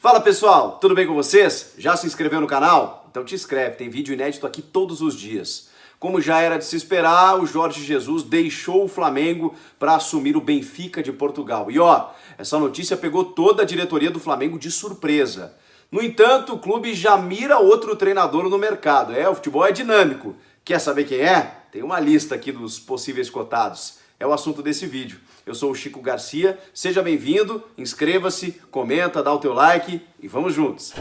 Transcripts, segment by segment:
Fala pessoal, tudo bem com vocês? Já se inscreveu no canal? Então te inscreve, tem vídeo inédito aqui todos os dias. Como já era de se esperar, o Jorge Jesus deixou o Flamengo para assumir o Benfica de Portugal. E ó, essa notícia pegou toda a diretoria do Flamengo de surpresa. No entanto, o clube já mira outro treinador no mercado. O futebol é dinâmico. Quer saber quem é? Tem uma lista aqui dos possíveis cotados. É o assunto desse vídeo. Eu sou o Chico Garcia, seja bem-vindo, inscreva-se, comenta, dá o teu like e vamos juntos!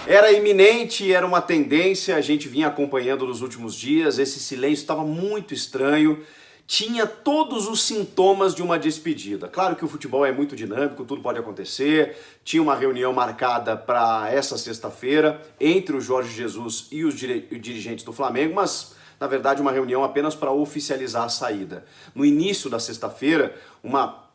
Era iminente, era uma tendência, a gente vinha acompanhando nos últimos dias, esse silêncio estava muito estranho, tinha todos os sintomas de uma despedida. Claro que o futebol é muito dinâmico, tudo pode acontecer, tinha uma reunião marcada para essa sexta-feira entre o Jorge Jesus e os dirigentes do Flamengo, mas na verdade uma reunião apenas para oficializar a saída. No início da sexta-feira, uma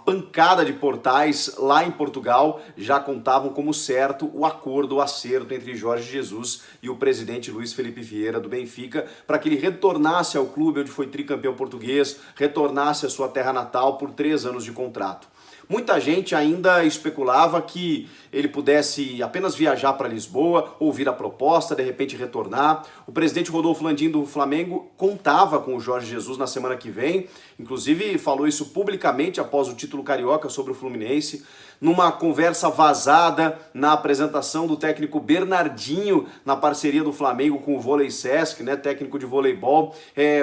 pancada de portais lá em Portugal já contavam como certo o acordo, o acerto entre Jorge Jesus e o presidente Luís Felipe Vieira do Benfica para que ele retornasse ao clube onde foi tricampeão português, retornasse à sua terra natal por 3 anos de contrato. Muita gente ainda especulava que ele pudesse apenas viajar para Lisboa, ouvir a proposta, de repente retornar. O presidente Rodolfo Landim do Flamengo contava com o Jorge Jesus na semana que vem, inclusive falou isso publicamente após o título carioca sobre o Fluminense, numa conversa vazada na apresentação do técnico Bernardinho na parceria do Flamengo com o Vôlei Sesc, né, técnico de voleibol,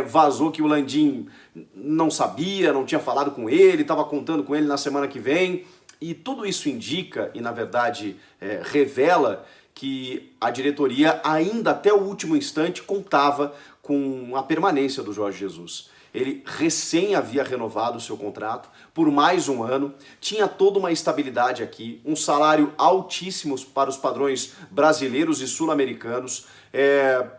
vazou que o Landim não sabia, não tinha falado com ele, estava contando com ele na semana que vem, e tudo isso indica, e na verdade revela, que a diretoria ainda até o último instante contava com a permanência do Jorge Jesus. Ele recém havia renovado o seu contrato por mais um ano, tinha toda uma estabilidade aqui, um salário altíssimo para os padrões brasileiros e sul-americanos,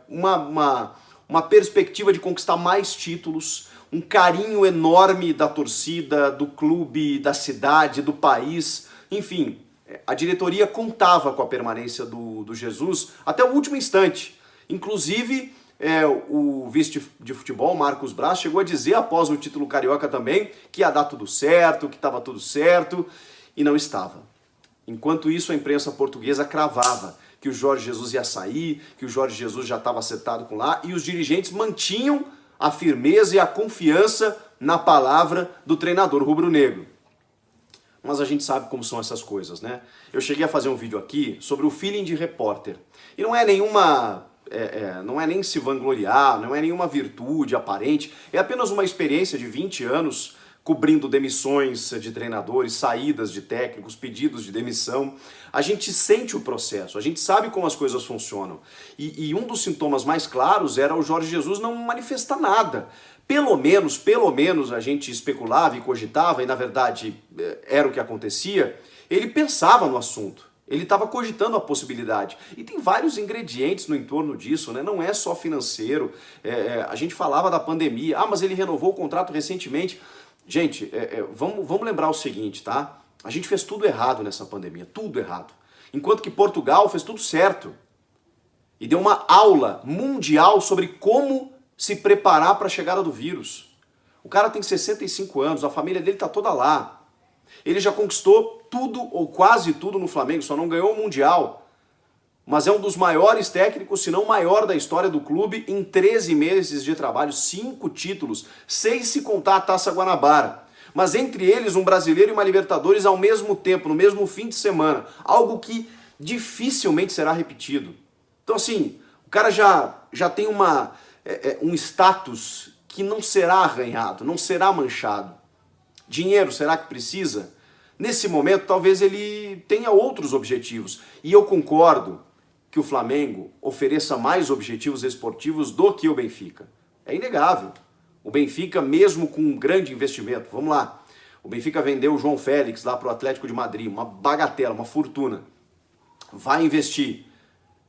uma perspectiva de conquistar mais títulos, um carinho enorme da torcida, do clube, da cidade, do país, enfim, a diretoria contava com a permanência do Jesus até o último instante. Inclusive, o vice de futebol, Marcos Braz, chegou a dizer após o título carioca também que ia dar tudo certo, que estava tudo certo, e não estava. Enquanto isso, a imprensa portuguesa cravava que o Jorge Jesus ia sair, que o Jorge Jesus já estava acertado com lá, e os dirigentes mantinham a firmeza e a confiança na palavra do treinador rubro-negro. Mas a gente sabe como são essas coisas, né? Eu cheguei a fazer um vídeo aqui sobre o feeling de repórter. E não é nenhuma... não é nem se vangloriar, não é nenhuma virtude aparente, é apenas uma experiência de 20 anos cobrindo demissões de treinadores, saídas de técnicos, pedidos de demissão. A gente sente o processo, a gente sabe como as coisas funcionam. E um dos sintomas mais claros era o Jorge Jesus não manifestar nada. Pelo menos a gente especulava e cogitava, e na verdade era o que acontecia, ele pensava no assunto. Ele estava cogitando a possibilidade. E tem vários ingredientes no entorno disso, né? Não é só financeiro. A gente falava da pandemia. Ah, mas ele renovou o contrato recentemente. Gente, vamos lembrar o seguinte, tá? A gente fez tudo errado nessa pandemia, tudo errado. Enquanto que Portugal fez tudo certo. E deu uma aula mundial sobre como se preparar para a chegada do vírus. O cara tem 65 anos, a família dele está toda lá. Ele já conquistou tudo ou quase tudo no Flamengo, só não ganhou o Mundial. Mas é um dos maiores técnicos, se não o maior da história do clube, em 13 meses de trabalho, 5 títulos, 6 se contar a Taça Guanabara. Mas entre eles, um brasileiro e uma Libertadores ao mesmo tempo, no mesmo fim de semana. Algo que dificilmente será repetido. Então assim, o cara já tem um status que não será arranhado, não será manchado. Dinheiro, será que precisa? Nesse momento, talvez ele tenha outros objetivos. E eu concordo que o Flamengo ofereça mais objetivos esportivos do que o Benfica. É inegável. O Benfica, mesmo com um grande investimento, vamos lá, o Benfica vendeu o João Félix lá para o Atlético de Madrid, uma bagatela, uma fortuna. Vai investir.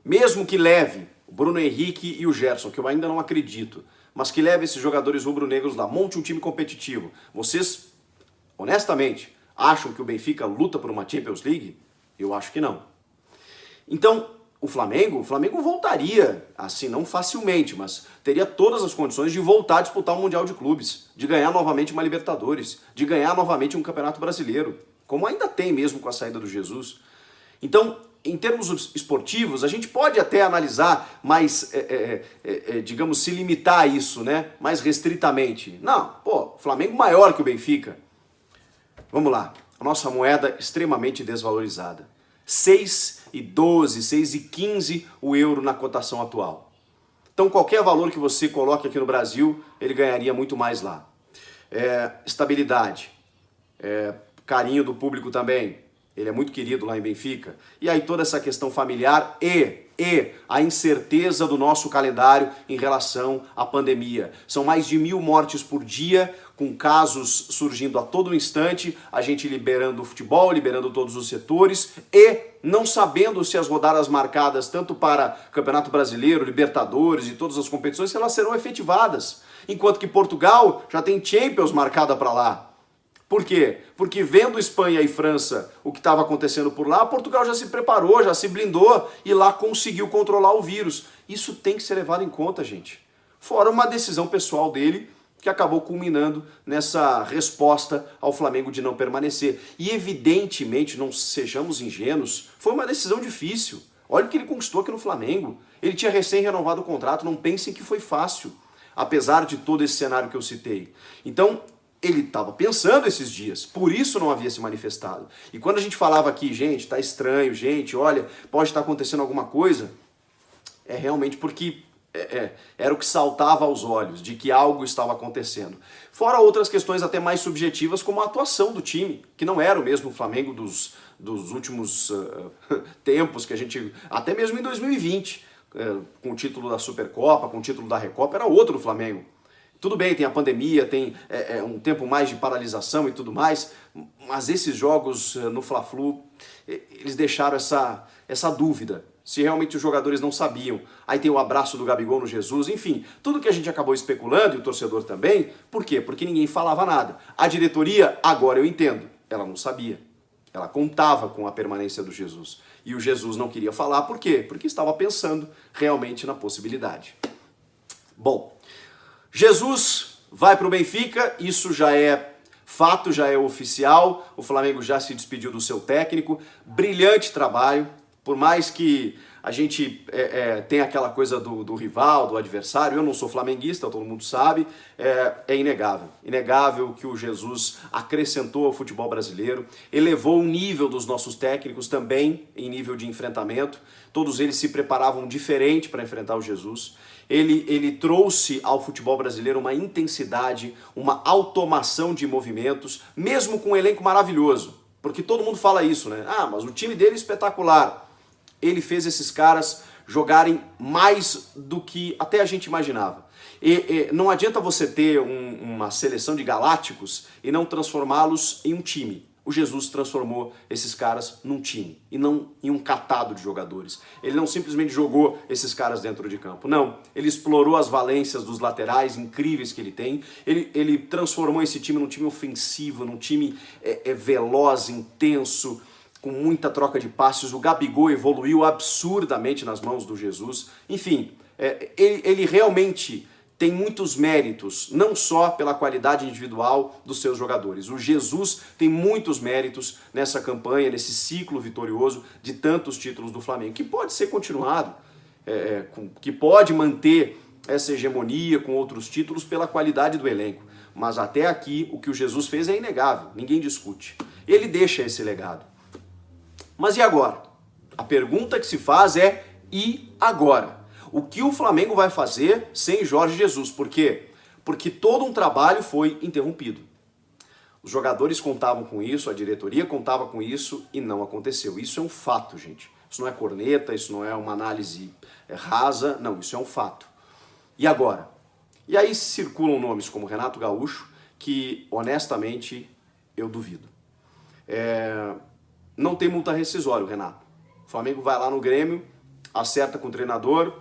Mesmo que leve o Bruno Henrique e o Gerson, que eu ainda não acredito, mas que leve esses jogadores rubro-negros lá, monte um time competitivo. Vocês, honestamente, acham que o Benfica luta por uma Champions League? Eu acho que não. Então, o Flamengo voltaria, assim, não facilmente, mas teria todas as condições de voltar a disputar um Mundial de Clubes, de ganhar novamente uma Libertadores, de ganhar novamente um Campeonato Brasileiro, como ainda tem mesmo com a saída do Jesus. Então, em termos esportivos, a gente pode até analisar mais, digamos, se limitar a isso, né? Mais restritamente. Não, pô, Flamengo maior que o Benfica. Vamos lá, a nossa moeda extremamente desvalorizada. 6,12, 6,15 o euro na cotação atual. Então qualquer valor que você coloque aqui no Brasil, ele ganharia muito mais lá. Estabilidade, carinho do público também. Ele é muito querido lá em Benfica. E aí toda essa questão familiar e a incerteza do nosso calendário em relação à pandemia. São mais de 1.000 mortes por dia, com casos surgindo a todo instante, a gente liberando o futebol, liberando todos os setores e não sabendo se as rodadas marcadas tanto para Campeonato Brasileiro, Libertadores e todas as competições, se elas serão efetivadas. Enquanto que Portugal já tem Champions marcada para lá. Por quê? Porque vendo Espanha e França o que estava acontecendo por lá, Portugal já se preparou, já se blindou e lá conseguiu controlar o vírus. Isso tem que ser levado em conta, gente. Fora uma decisão pessoal dele que acabou culminando nessa resposta ao Flamengo de não permanecer. E evidentemente, não sejamos ingênuos, foi uma decisão difícil. Olha o que ele conquistou aqui no Flamengo. Ele tinha recém-renovado o contrato, não pensem que foi fácil, apesar de todo esse cenário que eu citei. Então, ele estava pensando esses dias, por isso não havia se manifestado. E quando a gente falava aqui, gente, tá estranho, gente, olha, pode estar acontecendo alguma coisa, é realmente porque era o que saltava aos olhos, de que algo estava acontecendo. Fora outras questões até mais subjetivas, como a atuação do time, que não era o mesmo Flamengo dos últimos tempos, que a gente, até mesmo em 2020, com o título da Supercopa, com o título da Recopa, era outro Flamengo. Tudo bem, tem a pandemia, tem um tempo mais de paralisação e tudo mais, mas esses jogos no Fla-Flu, eles deixaram essa dúvida, se realmente os jogadores não sabiam. Aí tem o abraço do Gabigol no Jesus, enfim, tudo que a gente acabou especulando, e o torcedor também, por quê? Porque ninguém falava nada. A diretoria, agora eu entendo, ela não sabia. Ela contava com a permanência do Jesus. E o Jesus não queria falar, por quê? Porque estava pensando realmente na possibilidade. Bom, Jesus vai para o Benfica, isso já é fato, já é oficial, o Flamengo já se despediu do seu técnico, brilhante trabalho, por mais que a gente tenha aquela coisa do rival, do adversário, eu não sou flamenguista, todo mundo sabe, é inegável. Inegável que o Jesus acrescentou ao futebol brasileiro, elevou o nível dos nossos técnicos também em nível de enfrentamento, todos eles se preparavam diferente para enfrentar o Jesus. Ele trouxe ao futebol brasileiro uma intensidade, uma automação de movimentos, mesmo com um elenco maravilhoso. Porque todo mundo fala isso, né? Ah, mas o time dele é espetacular. Ele fez esses caras jogarem mais do que até a gente imaginava. E não adianta você ter uma seleção de galácticos e não transformá-los em um time. O Jesus transformou esses caras num time e não em um catado de jogadores. Ele não simplesmente jogou esses caras dentro de campo, não. Ele explorou as valências dos laterais incríveis que ele tem. Ele transformou esse time num time ofensivo, num time veloz, intenso, com muita troca de passes. O Gabigol evoluiu absurdamente nas mãos do Jesus. Enfim, ele realmente tem muitos méritos, não só pela qualidade individual dos seus jogadores. O Jesus tem muitos méritos nessa campanha, nesse ciclo vitorioso de tantos títulos do Flamengo, que pode ser continuado, que pode manter essa hegemonia com outros títulos pela qualidade do elenco. Mas até aqui, o que o Jesus fez é inegável, ninguém discute. Ele deixa esse legado. Mas e agora? A pergunta que se faz é, e agora? O que o Flamengo vai fazer sem Jorge Jesus? Por quê? Porque todo um trabalho foi interrompido. Os jogadores contavam com isso, a diretoria contava com isso e não aconteceu. Isso é um fato, gente. Isso não é corneta, isso não é uma análise rasa, não, isso é um fato. E agora? E aí circulam nomes como Renato Gaúcho, que honestamente eu duvido. Não tem multa rescisória, Renato. O Flamengo vai lá no Grêmio, acerta com o treinador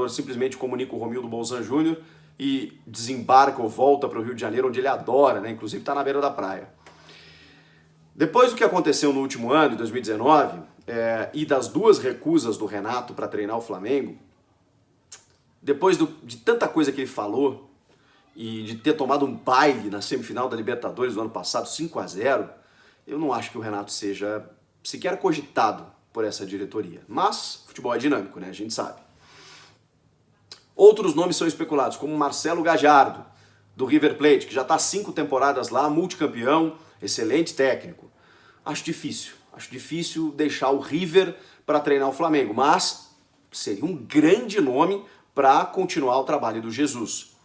simplesmente comunica o Romildo Bolzan Júnior e desembarca ou volta para o Rio de Janeiro, onde ele adora, né? Inclusive está na beira da praia. Depois do que aconteceu no último ano, em 2019, e das duas recusas do Renato para treinar o Flamengo, depois de tanta coisa que ele falou e de ter tomado um baile na semifinal da Libertadores do ano passado, 5-0, eu não acho que o Renato seja sequer cogitado por essa diretoria. Mas futebol é dinâmico, né? A gente sabe. Outros nomes são especulados, como Marcelo Gallardo, do River Plate, que já está há 5 temporadas lá, multicampeão, excelente técnico. Acho difícil deixar o River para treinar o Flamengo, mas seria um grande nome para continuar o trabalho do Jesus.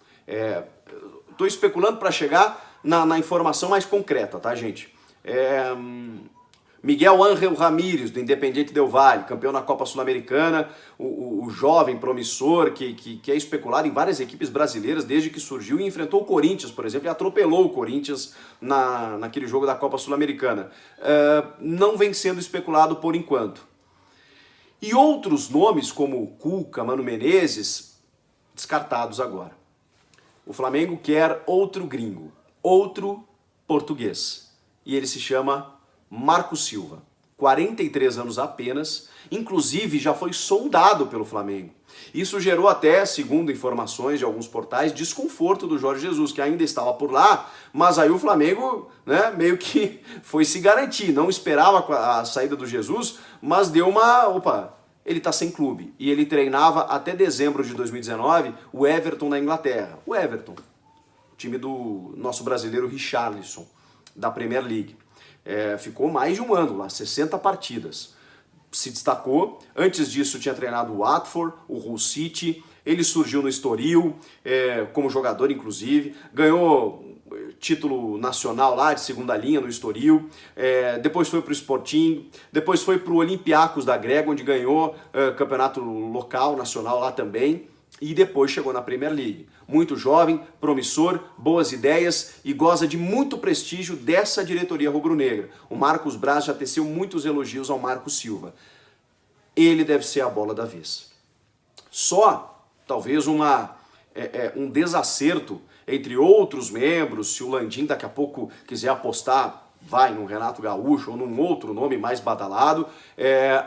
Estou especulando para chegar na informação mais concreta, tá, gente? Miguel Ángel Ramírez, do Independiente Del Valle, campeão na Copa Sul-Americana, o jovem promissor que é especulado em várias equipes brasileiras desde que surgiu e enfrentou o Corinthians, por exemplo, e atropelou o Corinthians naquele jogo da Copa Sul-Americana. Não vem sendo especulado por enquanto. E outros nomes, como Cuca, Mano Menezes, descartados agora. O Flamengo quer outro gringo, outro português. E ele se chama Marco Silva, 43 anos apenas, inclusive já foi sondado pelo Flamengo. Isso gerou até, segundo informações de alguns portais, desconforto do Jorge Jesus, que ainda estava por lá, mas aí o Flamengo, né, meio que foi se garantir, não esperava a saída do Jesus, mas deu ele está sem clube. E ele treinava até dezembro de 2019 o Everton na Inglaterra. O Everton, time do nosso brasileiro Richarlison, da Premier League. Ficou mais de um ano lá, 60 partidas. Se destacou. Antes disso tinha treinado o Watford, o Hull City. Ele surgiu no Estoril, como jogador inclusive. Ganhou título nacional lá de segunda linha no Estoril. Depois foi para o Sporting. Depois foi para o Olympiacos da Grécia, onde ganhou campeonato local, nacional lá também. E depois chegou na Premier League. Muito jovem, promissor, boas ideias e goza de muito prestígio dessa diretoria rubro-negra. O Marcos Braz já teceu muitos elogios ao Marco Silva. Ele deve ser a bola da vez. Só, talvez, um desacerto entre outros membros, se o Landim daqui a pouco quiser apostar, vai no Renato Gaúcho ou num outro nome mais badalado,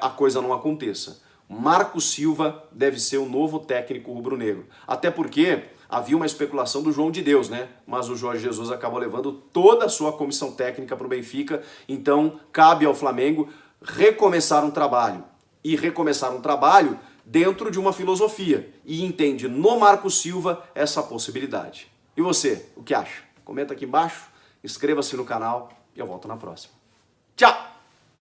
a coisa não aconteça. Marco Silva deve ser o novo técnico rubro-negro. Até porque havia uma especulação do João de Deus, né? Mas o Jorge Jesus acabou levando toda a sua comissão técnica para o Benfica. Então, cabe ao Flamengo recomeçar um trabalho. E recomeçar um trabalho dentro de uma filosofia. E entende no Marco Silva essa possibilidade. E você, o que acha? Comenta aqui embaixo, inscreva-se no canal e eu volto na próxima. Tchau!